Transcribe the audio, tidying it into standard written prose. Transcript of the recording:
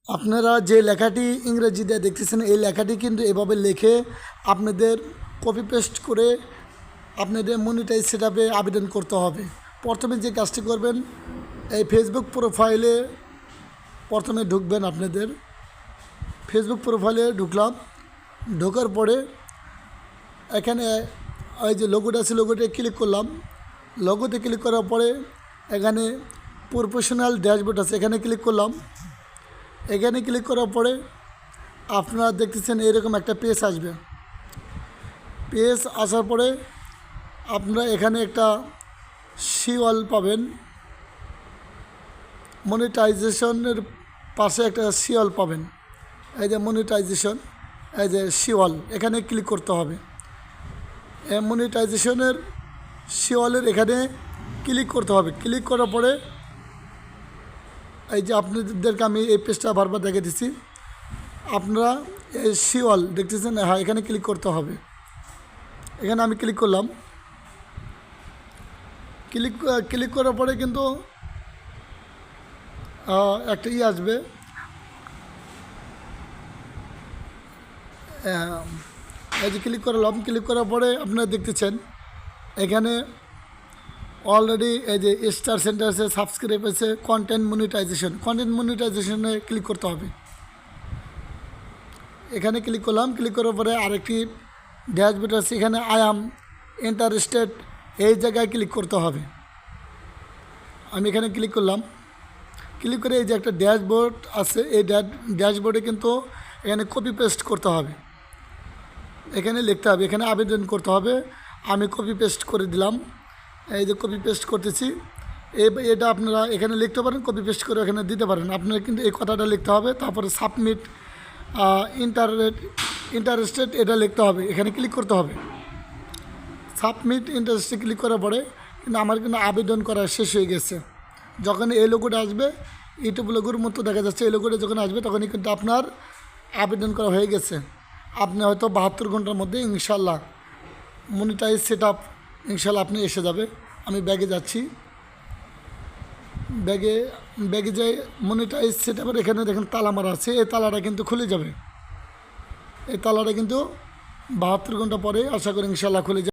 আপনারা যে লেখাটি ইংরেজিতে দেখতেছেন এই লেখাটি কিন্তু এভাবে লিখে আপনাদের কপি পেস্ট করে আপনাদের মনিটাইজ সেটআপে আবেদন করতে হবে। প্রথমে যে কাজটি করবেন, এই ফেসবুক প্রোফাইলে প্রথমে ঢুকবেন। আপনাদের ফেসবুক প্রোফাইলে ঢুকলাম, ঢোকার পরে এখানে এই যে লোগোটা আছে লোগোতে ক্লিক করলাম। লোগোতে ক্লিক করার পরে এখানে প্রফেশনাল ড্যাশবোর্ড আছে, এখানে ক্লিক করলাম। এখানে ক্লিক করার পরে আপনারা দেখতেছেন এরকম একটা পেজ আসবে। পেজ আসার পরে আপনারা এখানে একটা শিওয়াল পাবেন, মনিটাইজেশনের পাশে একটা শিওয়াল পাবেন। এই যে মনিটাইজেশন, এই যে শিওয়াল, এখানে ক্লিক করতে হবে। মনিটাইজেশনের শিওয়ালের এখানে ক্লিক করতে হবে। ক্লিক করার পরে এই যে আপনাদেরকে আমি এই পেজটা বারবার দেখে দিচ্ছি, আপনারা এই শিওয়াল দেখতেছেন, হ্যাঁ এখানে ক্লিক করতে হবে। এখানে আমি ক্লিক করলাম। ক্লিক করার পরে কিন্তু একটা আসবে, এই যে ক্লিক করলাম। ক্লিক করার পরে আপনারা দেখতেছেন এখানে অলরেডি এই যে স্টার সেন্টার আছে, সাবস্ক্রাইব আছে, কন্টেন্ট মনিটাইজেশনে ক্লিক করতে হবে। এখানে ক্লিক করলাম। ক্লিক করার পরে আরেকটি ড্যাশবোর্ড আছে, এখানে আই অ্যাম ইন্টারেস্টেড, এই জায়গায় ক্লিক করতে হবে। আমি এখানে ক্লিক করলাম। ক্লিক করে এই যে একটা ড্যাশবোর্ড আছে, এই ড্যাশবোর্ডে কিন্তু এখানে কপি পেস্ট করতে হবে, এখানে লিখতে হবে, এখানে আবেদন করতে হবে। আমি কপি পেস্ট করে দিলাম। এই যে কপি পেস্ট করতেছি, এটা আপনারা এখানে লিখতে পারেন, কপি পেস্ট করে এখানে দিতে পারেন। আপনারা কিন্তু এই কথাটা লিখতে হবে, তারপরে সাবমিট ইন্টারেস্টেড এটা লিখতে হবে, এখানে ক্লিক করতে হবে। সাবমিট ইন্টারেস্টে ক্লিক করার পরে কিন্তু আমার কিন্তু আবেদন করা শেষ হয়ে গেছে। যখন এই লোগোটা আসবে, ইউটিউব লোগোর মতো দেখা যাচ্ছে, এই লোগোটা যখন আসবে তখনই কিন্তু আপনার আবেদন করা হয়ে গেছে। আপনি হয়তো 72 ঘন্টার মধ্যে ইনশাল্লাহ মনিটাইজ সেটআপ ইনশাল্লাহ আপনি এসে যাবে। আমি ব্যাগে যাচ্ছি, ব্যাগে যাই মনিটাইজ সেটআপের এখানে দেখেন তালা মারা আছে, এই তালাটা কিন্তু খুলে যাবে। এই তালাটা কিন্তু 72 ঘন্টা পরে আশা করি ইনশাল্লাহ খুলে যাবে।